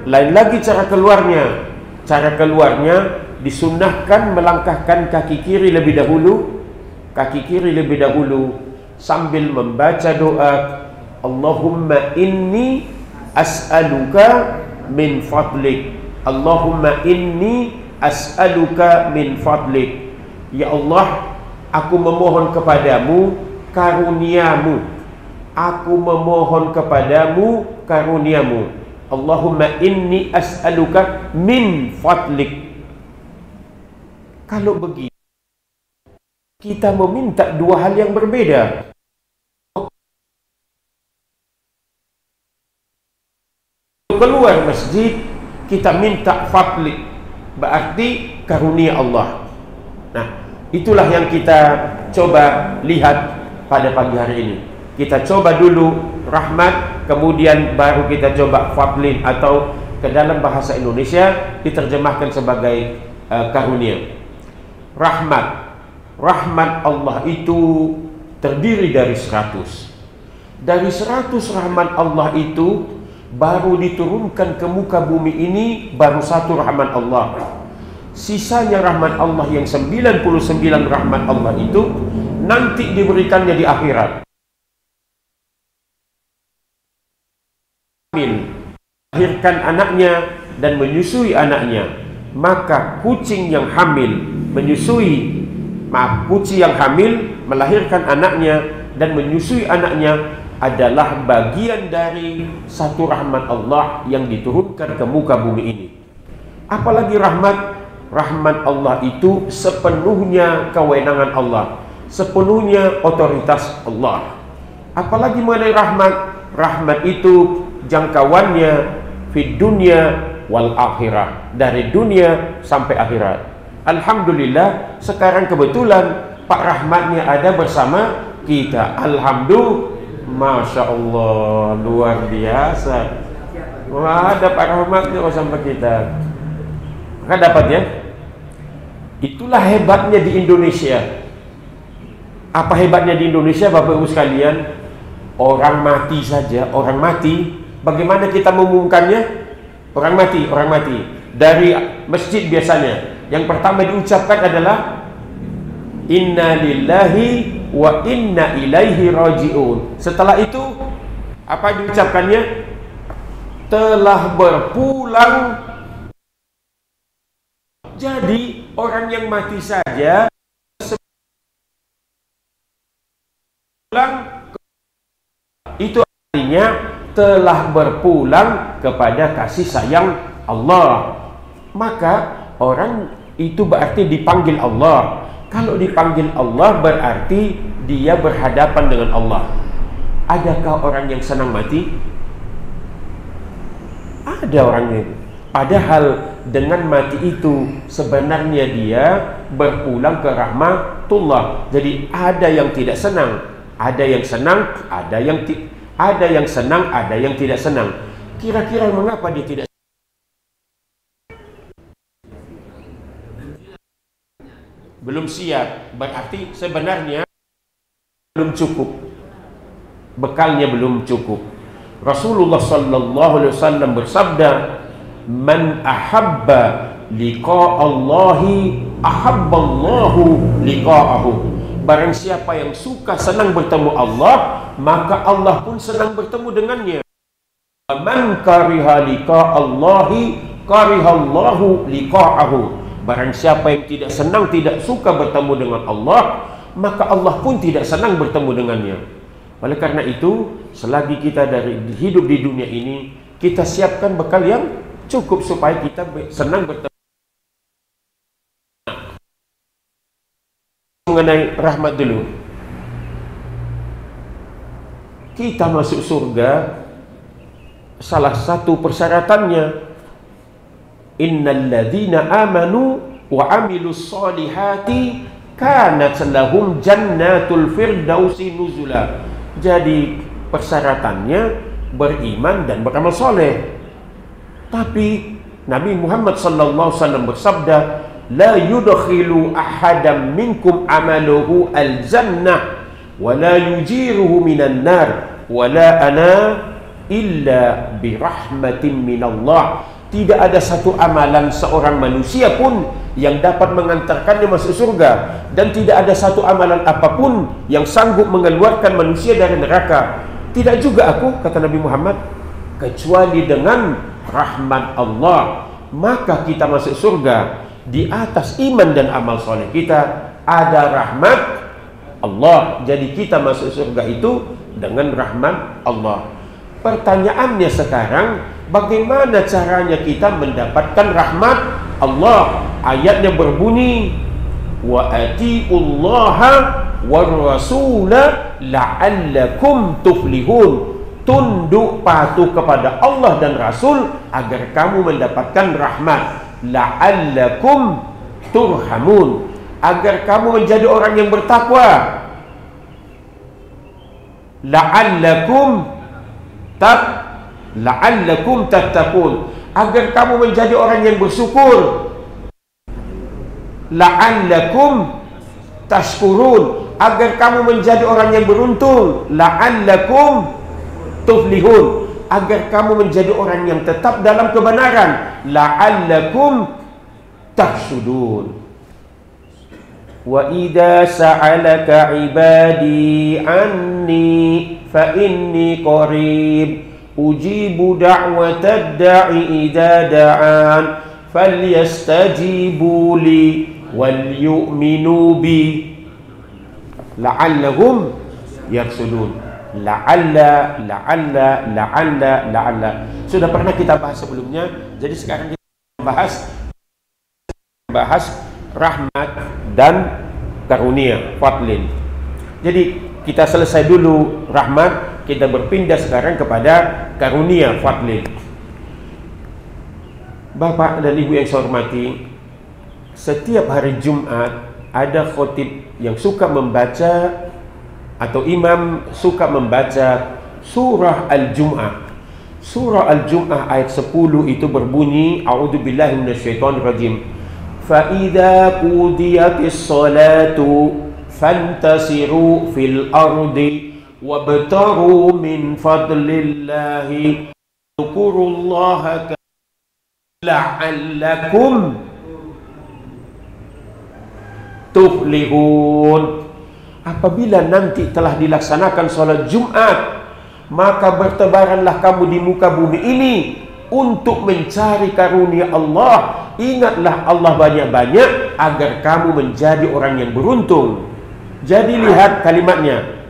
lain lagi cara keluarnya. Cara keluarnya disunnahkan melangkahkan kaki kiri lebih dahulu, sambil membaca doa, Allahumma inni as'aluka min fadlik, Allahumma inni as'aluka min fadlik. Ya Allah, aku memohon kepadamu karuniamu. Aku memohon kepadamu karuniamu. Allahumma inni as'aluka min fadlik. Kalau begitu, kita meminta dua hal yang berbeda. Keluar masjid, kita minta fadlik, berarti karunia Allah. Nah, itulah yang kita coba lihat pada pagi hari ini. Kita coba dulu rahmat, kemudian baru kita coba fadlin, atau ke dalam bahasa Indonesia diterjemahkan sebagai karunia. Rahmat Allah itu terdiri dari 100. Dari 100 rahmat Allah itu baru diturunkan ke muka bumi ini baru 1 rahmat Allah. Sisanya rahmat Allah yang 99 rahmat Allah itu nanti diberikannya di akhirat. Melahirkan anaknya dan menyusui anaknya, maka kucing yang hamil melahirkan anaknya dan menyusui anaknya adalah bagian dari 1 rahmat Allah yang diturunkan ke muka bumi ini. Apalagi rahmat Allah itu sepenuhnya kewenangan Allah, sepenuhnya otoritas Allah. Apalagi mengenai rahmat itu jangkauannya fid dunya wal akhirah, dari dunia sampai akhirat. Alhamdulillah, sekarang kebetulan Pak Rahmatnya ada bersama kita. Alhamdulillah, Masya Allah, luar biasa. Wah, ada Pak Rahmatnya bersama kita. Maka dapat ya. Itulah hebatnya di Indonesia. Apa hebatnya di Indonesia, Bapak Ibu sekalian? Orang mati saja, orang mati, bagaimana kita mengumumkannya? Orang mati. Dari masjid biasanya yang pertama diucapkan adalah Inna lillahi wa inna ilaihi raji'un. Setelah itu apa diucapkannya? Telah berpulang. Jadi orang yang mati saja pulang, itu artinya telah berpulang kepada kasih sayang Allah. Maka orang itu berarti dipanggil Allah. Kalau dipanggil Allah berarti dia berhadapan dengan Allah. Adakah orang yang senang mati? Ada orangnya. Padahal dengan mati itu sebenarnya dia berpulang ke rahmatullah. Jadi ada yang tidak senang, ada yang senang, ada yang senang, ada yang tidak senang. Kira-kira mengapa dia tidak? Belum siap, berarti sebenarnya belum cukup, bekalnya belum cukup. Rasulullah sallallahu alaihi wasallam bersabda, man ahabba liqa'allahi ahabballahu liqa'ahu. Barang siapa yang suka senang bertemu Allah, maka Allah pun senang bertemu dengannya. Man kariha liqa'allahi karihallahu liqa'ahu. Barang siapa yang tidak senang, tidak suka bertemu dengan Allah, maka Allah pun tidak senang bertemu dengannya. Oleh karena itu, selagi kita hidup di dunia ini, kita siapkan bekal yang cukup supaya kita senang bertemu. Mengenai rahmat dulu. Kita masuk surga, salah satu persyaratannya innal ladzina amanu wa amilus solihati kanat lahum jannatul firdausi nuzula. Jadi persyaratannya beriman dan beramal soleh. Tapi Nabi Muhammad sallallahu alaihi wasallam bersabda, la yudkhilu ahadam minkum amaluhu al jannah wa la yujiruhu minan nar wa la ana illa birahmatin minallah. Tidak ada satu amalan seorang manusia pun yang dapat mengantarkannya masuk surga, dan tidak ada satu amalan apapun yang sanggup mengeluarkan manusia dari neraka. Tidak juga aku, kata Nabi Muhammad, kecuali dengan rahmat Allah. Maka kita masuk surga di atas iman dan amal soleh kita, ada rahmat Allah. Jadi kita masuk surga itu dengan rahmat Allah. Pertanyaannya sekarang, bagaimana caranya kita mendapatkan rahmat Allah? Ayatnya berbunyi, wa atiullaha war rasula la'allakum tuflihun. Tunduk patuh kepada Allah dan Rasul agar kamu mendapatkan rahmat. La'allakum turhamun, agar kamu menjadi orang yang bertakwa. La'allakum tattaqun, agar kamu menjadi orang yang bersyukur. La'allakum tashkurun, agar kamu menjadi orang yang beruntung. La'allakum tuflihun, agar kamu menjadi orang yang tetap dalam kebenaran. La'allakum tahsudun. Wa idza sa'alaka ibadi anni fa inni qarib ujibu da'watad da'i idza da'an falyastajibu li wal yu'minu bi la'allahum yarshudun. La'alla. Sudah pernah kita bahas sebelumnya, jadi sekarang kita bahas rahmat dan karunia, fadlin. Jadi kita selesai dulu rahmat, kita berpindah sekarang kepada karunia, fadlin. Bapak dan Ibu yang saya hormati, setiap hari Jumat ada khotib yang suka membaca, atau imam suka membaca surah Al-Jum'ah. Surah Al-Jum'ah ayat 10 itu berbunyi, a'udzubillahi minasyaitonirrajim, fa idza qudiyatis salatu fantasiru fil ardi wabtaru min fadlillahi dzkurullaha la'allakum tuflihun. Apabila nanti telah dilaksanakan sholat Jumat, maka bertebaranlah kamu di muka bumi ini untuk mencari karunia Allah. Ingatlah Allah banyak-banyak agar kamu menjadi orang yang beruntung. Jadi lihat kalimatnya,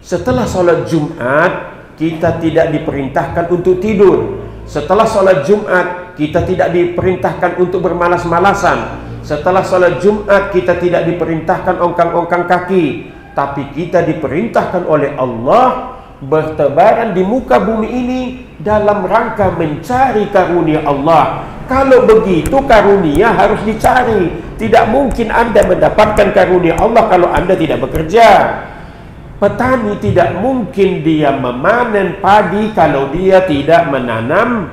setelah sholat Jumat kita tidak diperintahkan untuk tidur. Setelah sholat Jumat kita tidak diperintahkan untuk bermalas-malasan. Setelah sholat Jumat kita tidak diperintahkan ongkang-ongkang kaki, tapi kita diperintahkan oleh Allah bertebaran di muka bumi ini dalam rangka mencari karunia Allah. Kalau begitu karunia harus dicari. Tidak mungkin Anda mendapatkan karunia Allah kalau Anda tidak bekerja. Petani tidak mungkin dia memanen padi kalau dia tidak menanam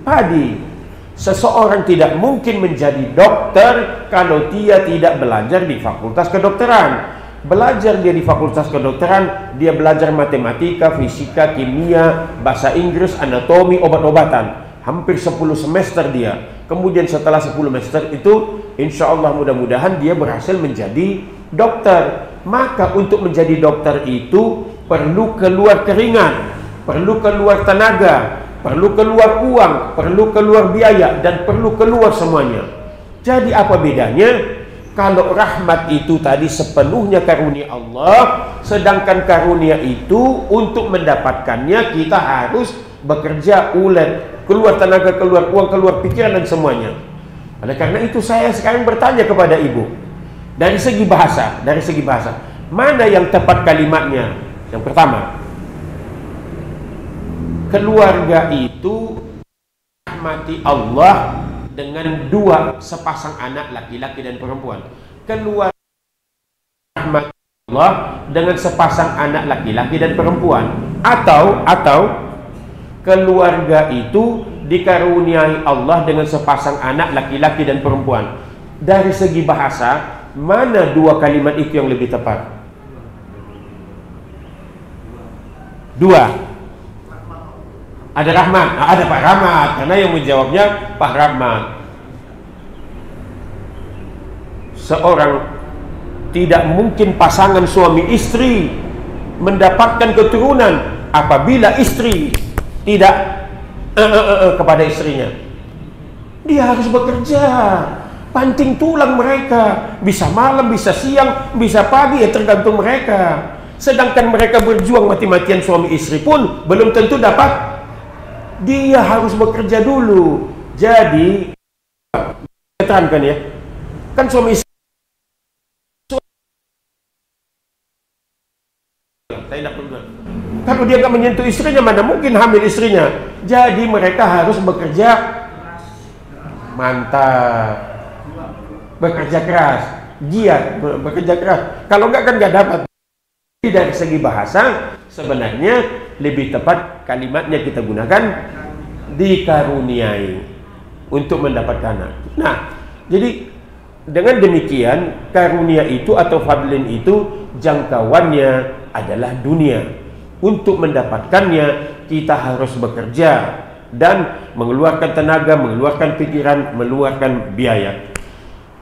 padi. Seseorang tidak mungkin menjadi dokter kalau dia tidak belajar di fakultas kedokteran. Belajar dia di fakultas kedokteran, dia belajar matematika, fisika, kimia, bahasa Inggris, anatomi, obat-obatan. Hampir 10 semester dia. Kemudian setelah 10 semester itu, insya Allah mudah-mudahan dia berhasil menjadi dokter. Maka untuk menjadi dokter itu perlu keluar keringat, perlu keluar tenaga, perlu keluar uang, perlu keluar biaya, dan perlu keluar semuanya. Jadi apa bedanya? Kalau rahmat itu tadi sepenuhnya karunia Allah, sedangkan karunia itu untuk mendapatkannya kita harus bekerja ulet, keluar tenaga, keluar uang, keluar pikiran, dan semuanya. Oleh karena itu saya sekarang bertanya kepada Ibu, dari segi bahasa, mana yang tepat kalimatnya? Yang pertama, keluarga itu rahmati Allah dengan dua sepasang anak laki-laki dan perempuan. Keluarga rahmati Allah dengan sepasang anak laki-laki dan perempuan. Atau keluarga itu dikaruniai Allah dengan sepasang anak laki-laki dan perempuan. Dari segi bahasa, mana dua kalimat itu yang lebih tepat? Dua. Ada Rahmat, ada Pak Rahmat, karena yang menjawabnya Pak Rahmat. Seorang tidak mungkin pasangan suami istri mendapatkan keturunan apabila istri tidak kepada istrinya. Dia harus bekerja, pancing tulang mereka, bisa malam, bisa siang, bisa pagi, ya tergantung mereka. Sedangkan mereka berjuang mati-matian suami istri pun belum tentu dapat. Dia harus bekerja dulu. Jadi terangkan ya, kan suami istri kalau dia nggak menyentuh istrinya, mana mungkin hamil istrinya. Jadi mereka harus bekerja mantap, bekerja keras, giat, bekerja keras. Kalau nggak kan nggak dapat. Dari segi bahasa sebenarnya lebih tepat kalimatnya kita gunakan dikaruniai untuk mendapatkan anak. Nah, jadi dengan demikian karunia itu atau fadlin itu jangkauannya adalah dunia. Untuk mendapatkannya kita harus bekerja dan mengeluarkan tenaga, mengeluarkan pikiran, mengeluarkan biaya.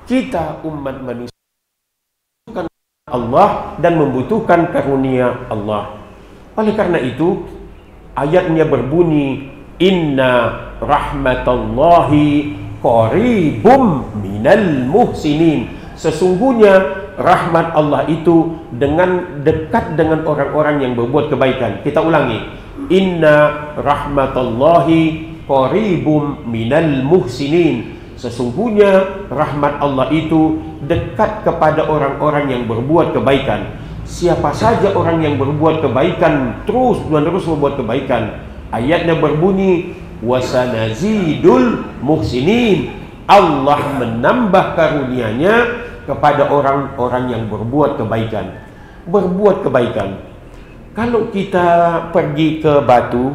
Kita umat manusia membutuhkan Allah dan membutuhkan karunia Allah. Oleh karena itu ayatnya berbunyi, inna rahmatallahi qaribum minal muhsinin. Sesungguhnya rahmat Allah itu dekat dengan orang-orang yang berbuat kebaikan. Kita ulangi, inna rahmatallahi qaribum minal muhsinin. Sesungguhnya rahmat Allah itu dekat kepada orang-orang yang berbuat kebaikan. Siapa saja orang yang berbuat kebaikan, terus menerus berbuat kebaikan. Ayatnya berbunyi, wasanazidul muhsinin. Allah menambah karunia-Nya kepada orang-orang yang berbuat kebaikan. Berbuat kebaikan. Kalau kita pergi ke Batu,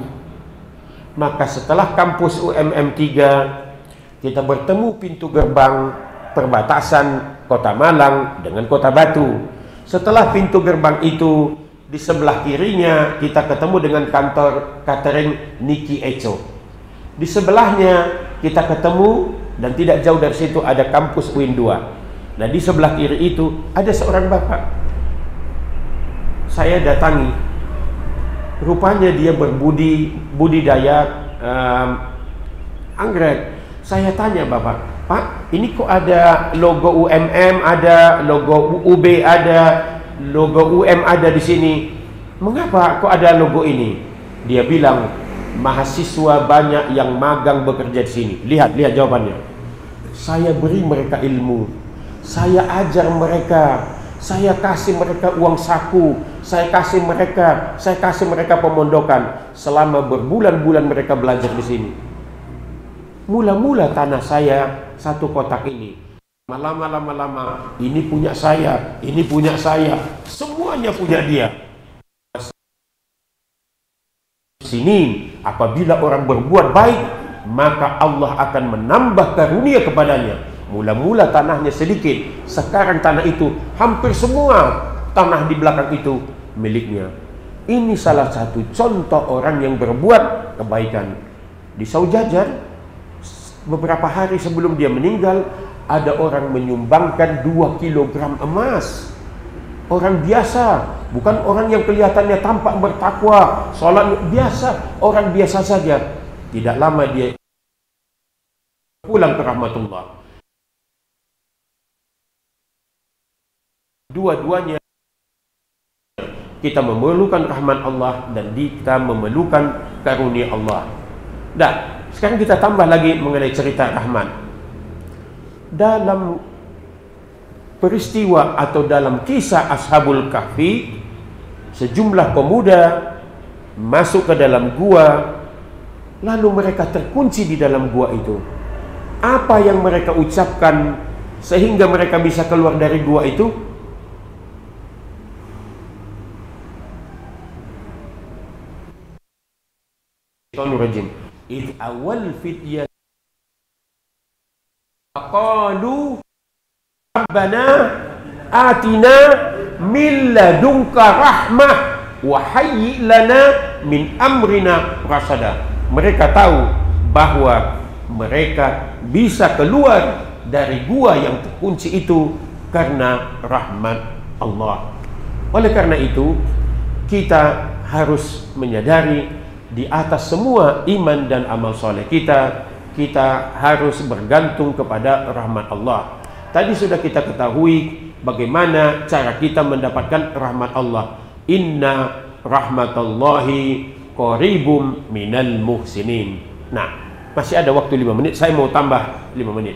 maka setelah kampus UMM 3 kita bertemu pintu gerbang perbatasan Kota Malang dengan Kota Batu. Setelah pintu gerbang itu, di sebelah kirinya kita ketemu dengan kantor catering Niki Echo. Di sebelahnya kita ketemu, dan tidak jauh dari situ ada kampus UIN 2. Nah, di sebelah kiri itu ada seorang bapak. Saya datangi. Rupanya dia budidaya anggrek. Saya tanya bapak, Pak, ini kok ada logo UMM, ada logo UB, ada logo UM ada di sini. Mengapa kok ada logo ini? Dia bilang, mahasiswa banyak yang magang bekerja di sini. Lihat jawabannya. Saya beri mereka ilmu. Saya ajar mereka, saya kasih mereka uang saku, saya kasih mereka pemondokan selama berbulan-bulan mereka belajar di sini. Mula-mula tanah saya 1 kotak ini, lama-lama ini punya saya, semuanya punya dia. Sini, apabila orang berbuat baik, maka Allah akan menambah karunia kepadanya. Mula-mula tanahnya sedikit, sekarang tanah itu hampir semua tanah di belakang itu miliknya. Ini salah satu contoh orang yang berbuat kebaikan. Di Saujajar, beberapa hari sebelum dia meninggal, ada orang menyumbangkan 2 kilogram emas. Orang biasa, bukan orang yang kelihatannya tampak bertakwa, sholat biasa, orang biasa saja. Tidak lama dia pulang ke rahmatullah. Dua-duanya kita memerlukan rahmat Allah dan kita memerlukan karunia Allah. Dan sekarang kita tambah lagi mengenai cerita Rahman. Dalam peristiwa atau dalam kisah Ashabul Kahfi, sejumlah pemuda masuk ke dalam gua, lalu mereka terkunci di dalam gua itu. Apa yang mereka ucapkan sehingga mereka bisa keluar dari gua itu? Rajim. Id awal fityah qalu rabbana atina min ladunka rahmah wa hayyi lana min amrina rasada. Mereka tahu bahwa mereka bisa keluar dari gua yang terkunci itu karena rahmat Allah. Oleh karena itu, kita harus menyadari di atas semua iman dan amal soleh kita harus bergantung kepada rahmat Allah. Tadi sudah kita ketahui bagaimana cara kita mendapatkan rahmat Allah. Inna rahmatallahi qaribum minal muhsinin. Nah, masih ada waktu 5 menit. Saya mau tambah 5 menit.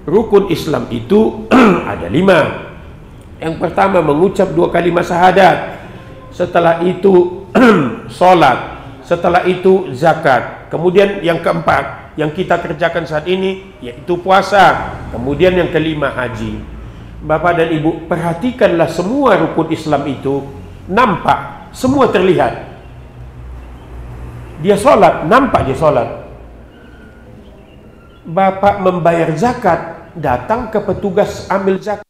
Rukun Islam itu ada 5. Yang pertama mengucap 2 kalimat syahadat. Setelah itu sholat. Setelah itu zakat. Kemudian yang keempat yang kita kerjakan saat ini yaitu puasa. Kemudian yang kelima haji. Bapak dan Ibu, perhatikanlah semua rukun Islam itu nampak, semua terlihat. Dia sholat, nampak dia sholat. Bapak membayar zakat, datang ke petugas ambil zakat.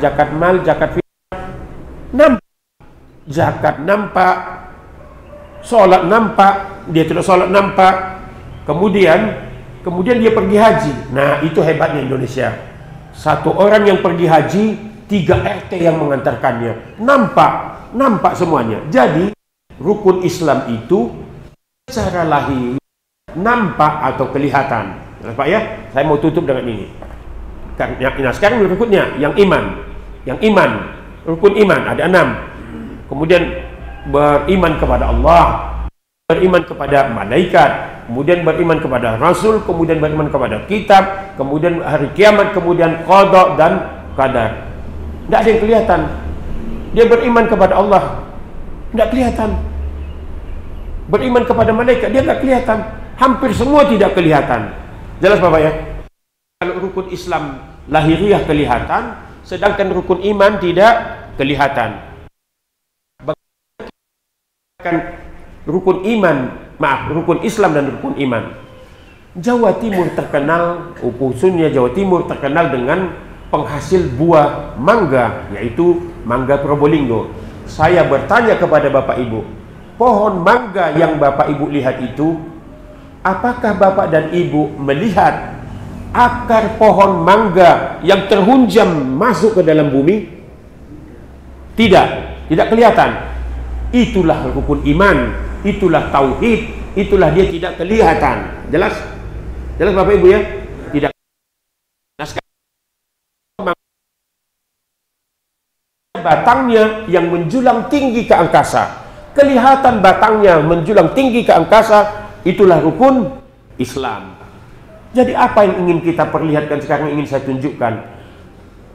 Zakat mal, zakat fitrah, nampak. Zakat nampak, sholat nampak, dia tidak sholat nampak. Kemudian dia pergi haji. Nah, itu hebatnya Indonesia. Satu orang yang pergi haji, 3 RT yang mengantarkannya. Nampak semuanya. Jadi rukun Islam itu secara lahir nampak atau kelihatan. Pak ya, saya mau tutup dengan ini. Nah, sekarang berikutnya yang iman. Rukun iman ada 6. Kemudian beriman kepada Allah, beriman kepada malaikat, kemudian beriman kepada Rasul, kemudian beriman kepada kitab, kemudian hari kiamat, kemudian qada dan qadar. Tidak ada yang kelihatan. Dia beriman kepada Allah, tidak kelihatan. Beriman kepada malaikat, dia tidak kelihatan. Hampir semua tidak kelihatan. Jelas Bapak ya? Kalau rukun Islam lahiriah kelihatan, sedangkan rukun iman tidak kelihatan. Rukun Islam dan rukun iman. Jawa Timur terkenal, khususnya Jawa Timur terkenal dengan penghasil buah mangga, yaitu mangga Probolinggo. Saya bertanya kepada Bapak Ibu, pohon mangga yang Bapak Ibu lihat itu, apakah Bapak dan Ibu melihat akar pohon mangga yang terhunjam masuk ke dalam bumi? Tidak kelihatan. Itulah rukun iman, itulah tauhid, itulah dia tidak kelihatan. Jelas Bapak Ibu ya? Tidak. Nah, batangnya yang menjulang tinggi ke angkasa, kelihatan batangnya menjulang tinggi ke angkasa, itulah rukun Islam. Jadi apa yang ingin kita perlihatkan sekarang, ingin saya tunjukkan,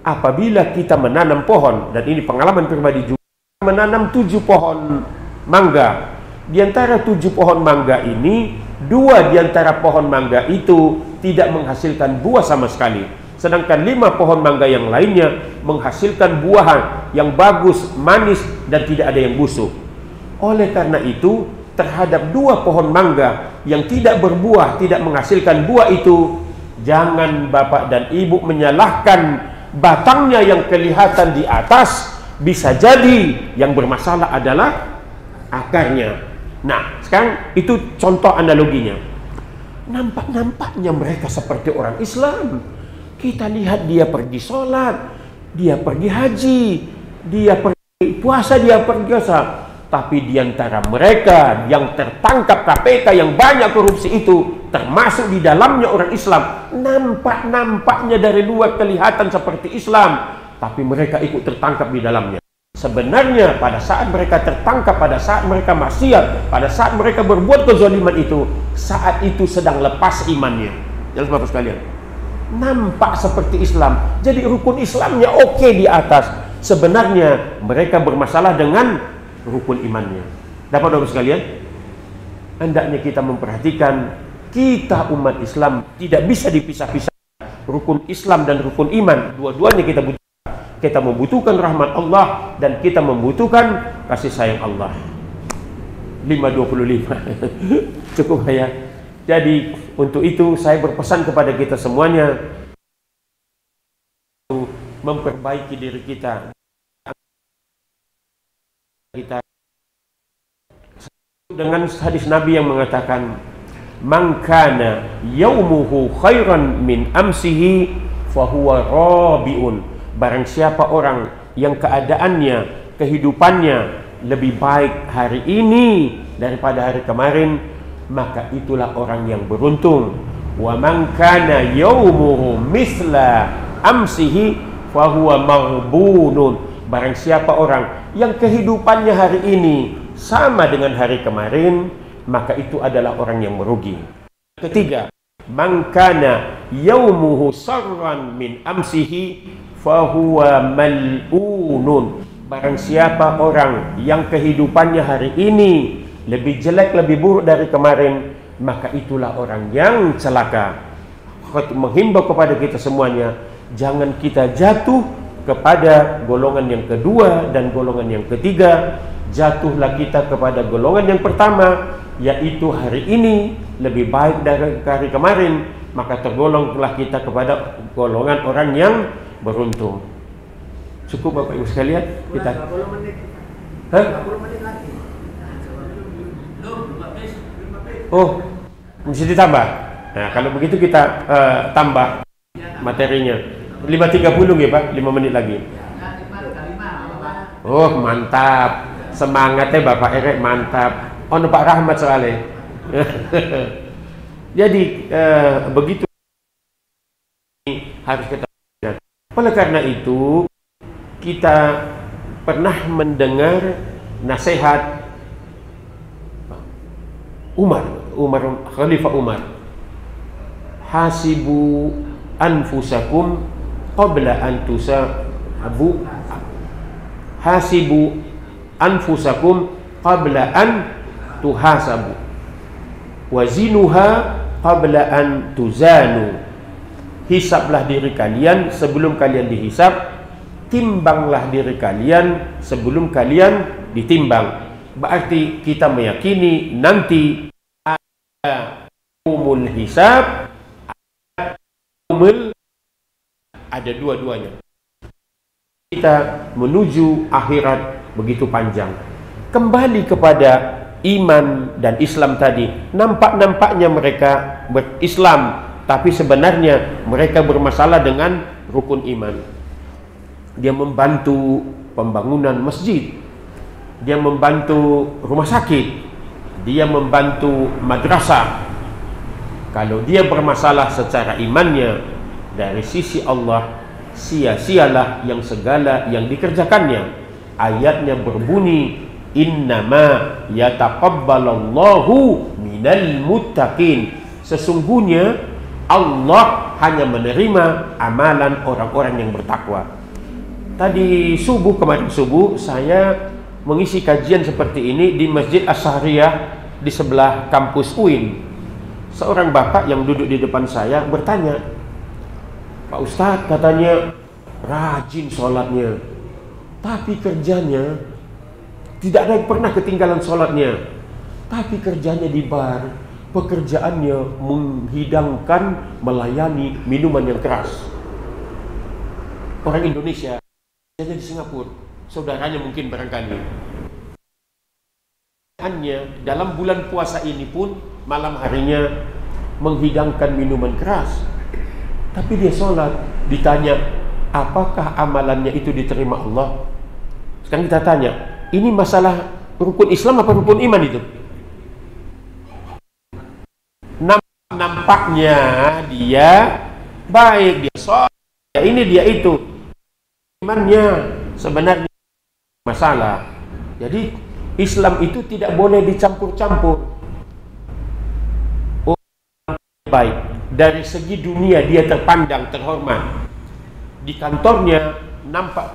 apabila kita menanam pohon, dan ini pengalaman pribadi juga, menanam 7 pohon mangga. Di antara 7 pohon mangga ini, 2 di antara pohon mangga itu tidak menghasilkan buah sama sekali. Sedangkan 5 pohon mangga yang lainnya menghasilkan buahan yang bagus, manis, dan tidak ada yang busuk. Oleh karena itu, terhadap 2 pohon mangga yang tidak berbuah, tidak menghasilkan buah itu, jangan Bapak dan Ibu menyalahkan batangnya yang kelihatan di atas. Bisa jadi yang bermasalah adalah akarnya. Nah, sekarang itu contoh analoginya. Nampak-nampaknya mereka seperti orang Islam. Kita lihat dia pergi sholat, dia pergi haji, dia pergi puasa, dia pergi puasa. Tapi di antara mereka yang tertangkap KPK yang banyak korupsi itu, termasuk di dalamnya orang Islam, nampaknya dari luar kelihatan seperti Islam, tapi mereka ikut tertangkap di dalamnya. Sebenarnya pada saat mereka tertangkap, pada saat mereka maksiat, pada saat mereka berbuat kezaliman itu, saat itu sedang lepas imannya. Jelas Bapak sekalian? Nampak seperti Islam. Jadi rukun Islamnya oke di atas. Sebenarnya mereka bermasalah dengan rukun imannya. Dapat Bapak sekalian? Hendaknya kita memperhatikan, kita umat Islam tidak bisa dipisah-pisah. Rukun Islam dan rukun iman, dua-duanya kita butuhkan. Kita membutuhkan rahmat Allah dan kita membutuhkan kasih sayang Allah. 5:25 cukup ya. Jadi untuk itu saya berpesan kepada kita semuanya, memperbaiki diri kita. kita dengan hadis Nabi yang mengatakan, "Man kana yaumuhu khairan min amsihi fahuwa rabiun." Barang siapa orang yang keadaannya, kehidupannya lebih baik hari ini daripada hari kemarin, maka itulah orang yang beruntung. Wa man kana yaumuhu misla amsihi fahuwa maghbunun. Barang siapa orang yang kehidupannya hari ini sama dengan hari kemarin, maka itu adalah orang yang merugi. Ketiga, man kana yaumuhu sarran min amsihi fahuwa mal'unun. Barang siapa orang yang kehidupannya hari ini lebih jelek, lebih buruk dari kemarin, maka itulah orang yang celaka. Menghimbau kepada kita semuanya, jangan kita jatuh kepada golongan yang kedua dan golongan yang ketiga. Jatuhlah kita kepada golongan yang pertama, yaitu hari ini lebih baik dari hari kemarin, maka tergolonglah kita kepada golongan orang yang beruntung. Cukup Bapak Ibu sekalian, kita 20 menit. Hah? 20 menit lagi. Oh, mesti ditambah. Nah, kalau begitu kita tambah materinya. 5.30 ya Pak, 5 menit lagi. Oh, mantap. Semangatnya Bapak Erek mantap. Oh, Pak Rahmat soalnya. Jadi begitu harus kita. Oleh karena itu kita pernah mendengar nasihat Khalifah Umar. Hasibu anfusakum qabla an tusabu. Hasibu anfusakum qabla an tuhasabu. Wazinuha qabla an tuzanu. Hisablah diri kalian sebelum kalian dihisab, timbanglah diri kalian sebelum kalian ditimbang. Berarti kita meyakini nanti ada umul hisab, ada dua-duanya. Kita menuju akhirat begitu panjang. Kembali kepada iman dan Islam tadi, nampak-nampaknya mereka berislam, tapi sebenarnya mereka bermasalah dengan rukun iman. Dia membantu pembangunan masjid, dia membantu rumah sakit, dia membantu madrasah. Kalau dia bermasalah secara imannya, dari sisi Allah, sia-sialah yang segala yang dikerjakannya. Ayatnya berbunyi, innama yataqabbalallahu minal muttaqin. Sesungguhnya Allah hanya menerima amalan orang-orang yang bertakwa. Tadi subuh, kemarin subuh, saya mengisi kajian seperti ini di Masjid As-Sahriyah di sebelah kampus UIN. Seorang bapak yang duduk di depan saya bertanya, Pak Ustadz, katanya rajin sholatnya, tapi kerjanya tidak ada yang pernah ketinggalan sholatnya, tapi kerjanya di bar, pekerjaannya menghidangkan, melayani minuman yang keras. Orang Indonesia kerjanya di Singapura, saudaranya mungkin barangkali. Dalam bulan puasa ini pun malam harinya menghidangkan minuman keras, tapi dia sholat. Ditanya, apakah amalannya itu diterima Allah? Sekarang kita tanya, ini masalah rukun Islam apa rukun iman itu? Nampaknya dia baik, dia sholat, ini dia itu, imannya sebenarnya masalah. Jadi Islam itu tidak boleh dicampur-campur. Baik, dari segi dunia dia terpandang, terhormat. Di kantornya nampak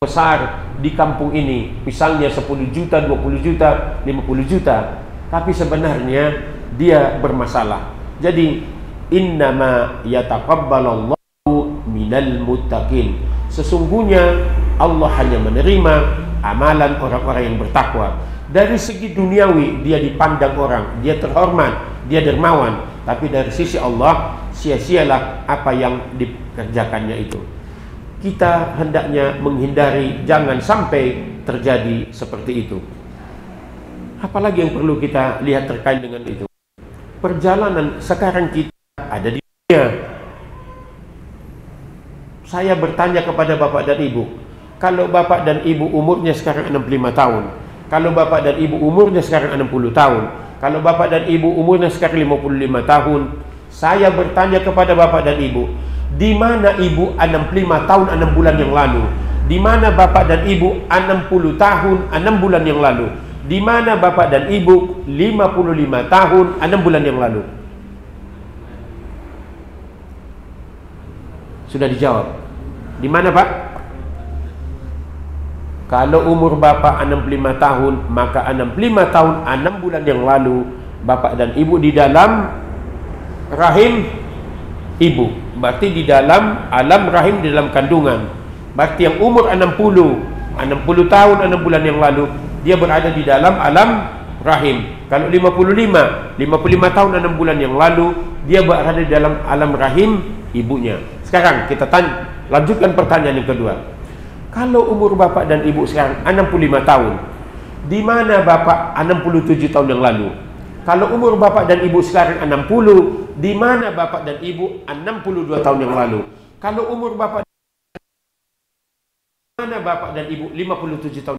besar di kampung ini, misalnya 10 juta, 20 juta, 50 juta, tapi sebenarnya dia bermasalah. Jadi innama yataqabbalallahu minal muttaqin. Sesungguhnya Allah hanya menerima amalan orang-orang yang bertakwa. Dari segi duniawi dia dipandang orang, dia terhormat, dia dermawan, tapi dari sisi Allah sia-sialah apa yang dikerjakannya itu. kita hendaknya menghindari, jangan sampai terjadi seperti itu. Apalagi yang perlu kita lihat terkait dengan itu? Perjalanan sekarang kita ada di dunia. Saya bertanya kepada bapak dan ibu, kalau bapak dan ibu umurnya sekarang 65 tahun, kalau bapak dan ibu umurnya sekarang 60 tahun, kalau bapak dan ibu umurnya sekarang 55 tahun, saya bertanya kepada bapak dan ibu, di mana ibu 65 tahun 6 bulan yang lalu? Di mana bapak dan ibu 60 tahun 6 bulan yang lalu? Di mana bapak dan ibu 55 tahun 6 bulan yang lalu? Sudah dijawab. Di mana, Pak? Kalau umur bapak 65 tahun, maka 65 tahun 6 bulan yang lalu bapak dan ibu di dalam rahim ibu. Berarti di dalam alam rahim, di dalam kandungan. Berarti yang umur 60 tahun 6 bulan yang lalu, dia berada di dalam alam rahim. Kalau 55 tahun 6 bulan yang lalu, dia berada di dalam alam rahim ibunya. Sekarang kita lanjutkan pertanyaan yang kedua. Kalau umur bapak dan ibu sekarang 65 tahun, di mana bapak 67 tahun yang lalu? Kalau umur bapak dan ibu sekarang 60, di mana bapak dan ibu 62 tahun yang lalu? Kalau umur bapak, di mana bapak dan ibu 57 tahun?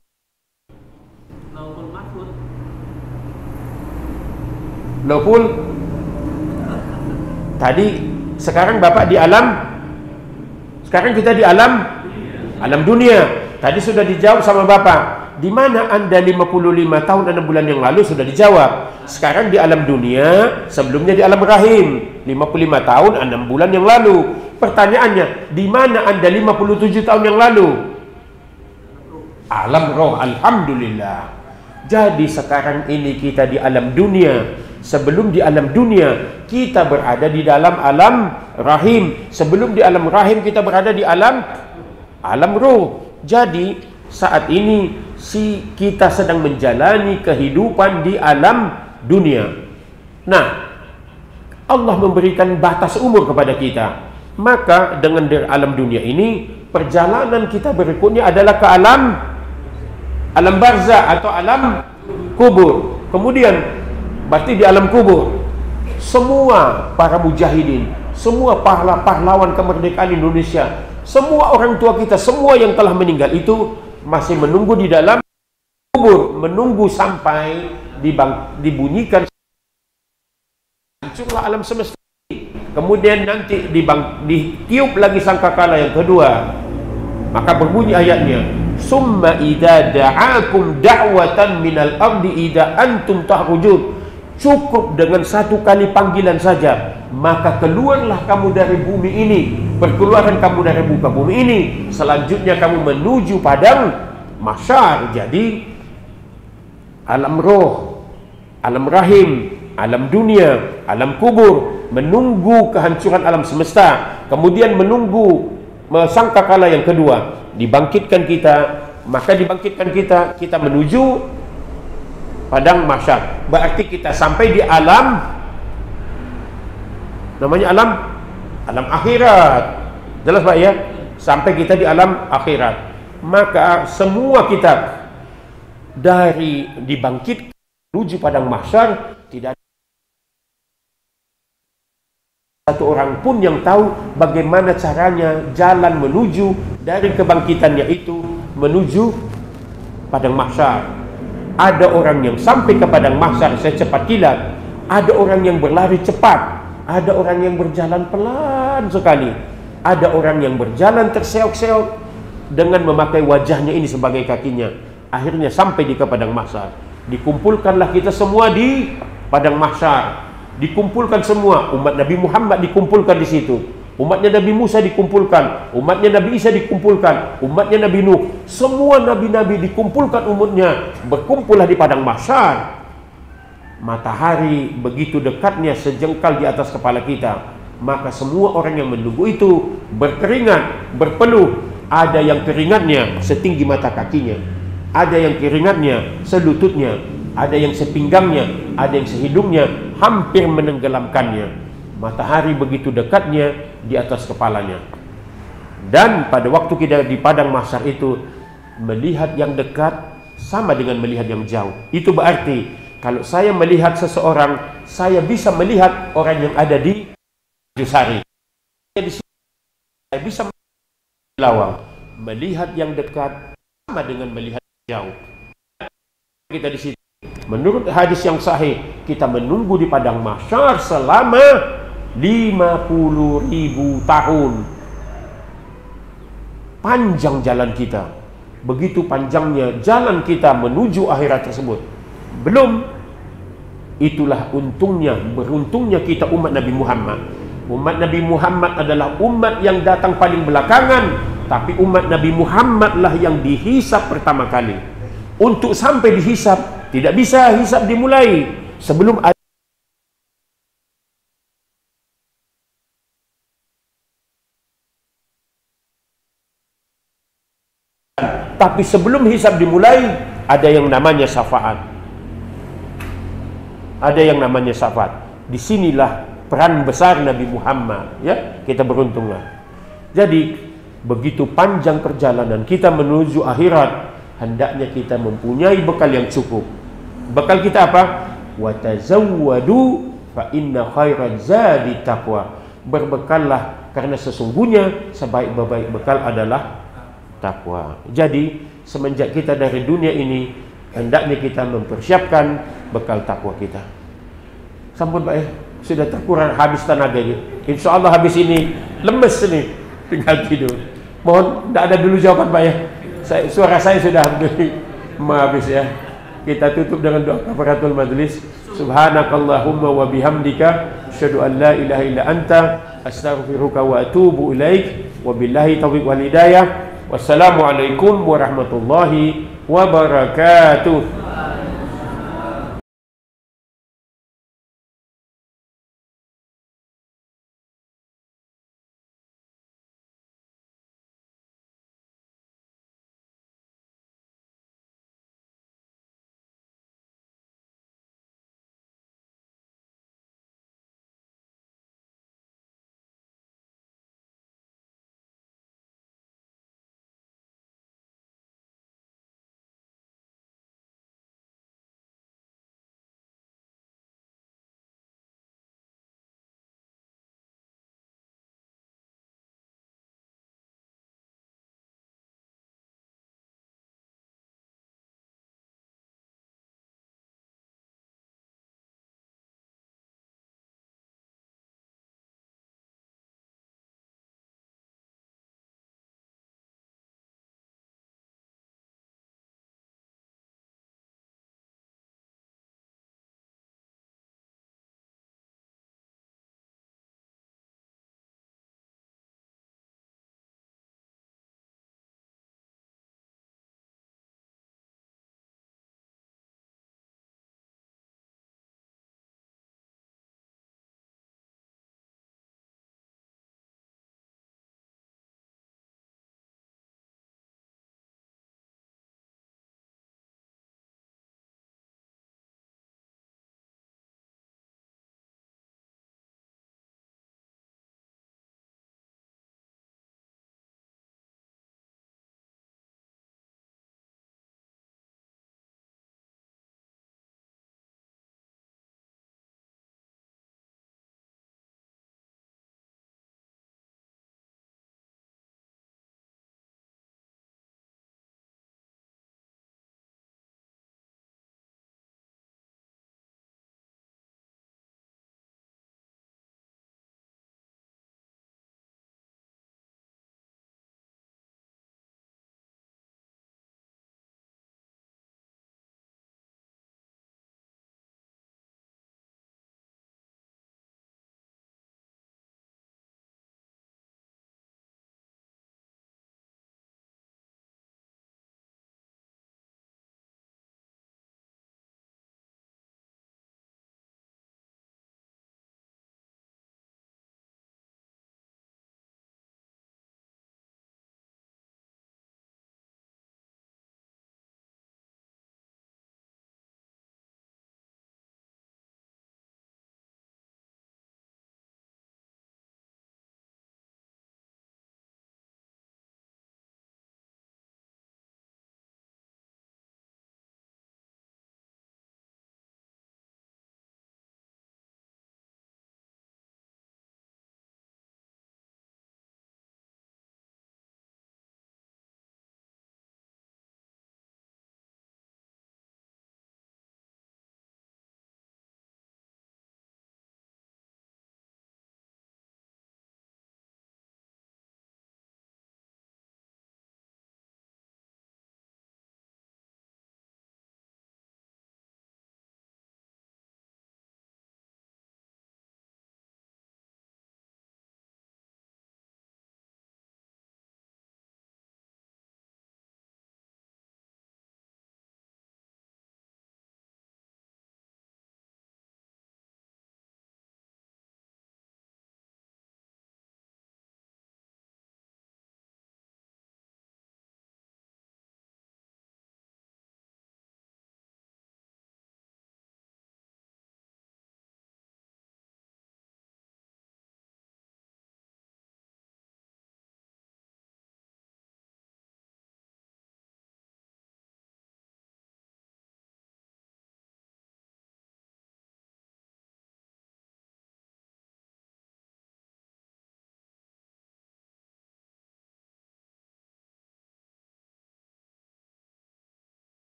Laupun tadi, sekarang bapak di alam, sekarang kita di alam dunia. Tadi sudah dijawab sama bapak, di mana anda 55 tahun 6 bulan yang lalu, sudah dijawab. Sekarang di alam dunia, sebelumnya di alam rahim 55 tahun 6 bulan yang lalu. Pertanyaannya, di mana anda 57 tahun yang lalu? Alam roh. Alhamdulillah. Jadi sekarang ini kita di alam dunia. Sebelum di alam dunia, kita berada di dalam alam rahim. Sebelum di alam rahim, kita berada di alam roh. Jadi saat ini kita sedang menjalani kehidupan di alam dunia. Nah, Allah memberikan batas umur kepada kita. Maka dengan alam dunia ini, perjalanan kita berikutnya adalah ke alam barzah atau alam kubur. Kemudian berarti di alam kubur, semua para mujahidin, semua pahlawan kemerdekaan Indonesia, semua orang tua kita, semua yang telah meninggal itu masih menunggu di dalam kubur, menunggu sampai dibunyikan hancurlah alam semesta. Kemudian nanti ditiup lagi sangkakala yang kedua, maka berbunyi ayatnya, summa idza da'akum da'watan minal ardi idza antum tahrujun. Cukup dengan satu kali panggilan saja, maka keluarlah kamu dari bumi ini, perkeluaran kamu dari muka bumi ini, selanjutnya kamu menuju padang mahsyar. Jadi alam roh, alam rahim, alam dunia, alam kubur, menunggu kehancuran alam semesta, kemudian menunggu sangkakala yang kedua, dibangkitkan kita. Maka dibangkitkan kita menuju padang mahsyar. Berarti kita sampai di alam, namanya alam akhirat. Jelas Pak ya? Sampai kita di alam akhirat. Maka semua kita dari dibangkit menuju padang mahsyar, tidak ada satu orang pun yang tahu bagaimana caranya jalan menuju dari kebangkitannya itu menuju padang mahsyar. Ada orang yang sampai ke padang mahsyar secepat kilat, ada orang yang berlari cepat, ada orang yang berjalan pelan sekali, ada orang yang berjalan terseok-seok dengan memakai wajahnya ini sebagai kakinya. Akhirnya sampai di ke padang mahsyar. Dikumpulkanlah kita semua di padang mahsyar. Dikumpulkan semua umat Nabi Muhammad, dikumpulkan di situ. Umatnya Nabi Musa dikumpulkan, umatnya Nabi Isa dikumpulkan, umatnya Nabi Nuh, semua nabi-nabi dikumpulkan umatnya, berkumpullah di padang mahsyar. Matahari begitu dekatnya sejengkal di atas kepala kita, maka semua orang yang menunggu itu berkeringat, berpeluh. Ada yang keringatnya setinggi mata kakinya, ada yang keringatnya selututnya, ada yang sepinggangnya, ada yang sehidungnya, hampir menenggelamkannya. Matahari begitu dekatnya di atas kepalanya. Dan pada waktu kita di padang mahsyar itu, melihat yang dekat sama dengan melihat yang jauh. Itu berarti kalau saya melihat seseorang, saya bisa melihat orang yang ada di Jusari. Saya bisa melihat lawang. Melihat yang dekat sama dengan melihat yang jauh. Kita di situ. Menurut hadis yang sahih, kita menunggu di padang mahsyar selama 50.000 tahun. Panjang jalan kita. Begitu panjangnya jalan kita menuju akhirat tersebut. Belum, itulah untungnya, beruntungnya kita umat Nabi Muhammad. Umat Nabi Muhammad adalah umat yang datang paling belakangan, tapi umat Nabi Muhammad lah yang dihisap pertama kali. Untuk sampai dihisap, tidak bisa hisap dimulai sebelum ada. Tapi sebelum hisab dimulai, ada yang namanya syafaat. Ada yang namanya syafaat. Disinilah peran besar Nabi Muhammad. Ya, kita beruntunglah. Jadi, begitu panjang perjalanan kita menuju akhirat, hendaknya kita mempunyai bekal yang cukup. Bekal kita apa? Wa tazawwadu fa inna khairaz zadi taqwa. Berbekallah, karena sesungguhnya sebaik-baik bekal adalah takwa. Jadi semenjak kita dari dunia ini, hendaknya kita mempersiapkan bekal takwa kita. Sampun Pak ya, sudah terkurang habis tenaga gitu. Insya Allah habis ini lemes nih, tinggal tidur. Mohon tidak ada dulu jawaban Pak ya. Suara saya sudah habis ya. Kita tutup dengan doa kafaratul majlis. Subhanakallahumma wa bihamdika asyhadu an la ilaha illa anta astaghfiruka wa atubu ilaik. Wabillahi taufiq wal hidayah. Wassalamualaikum warahmatullahi wabarakatuh.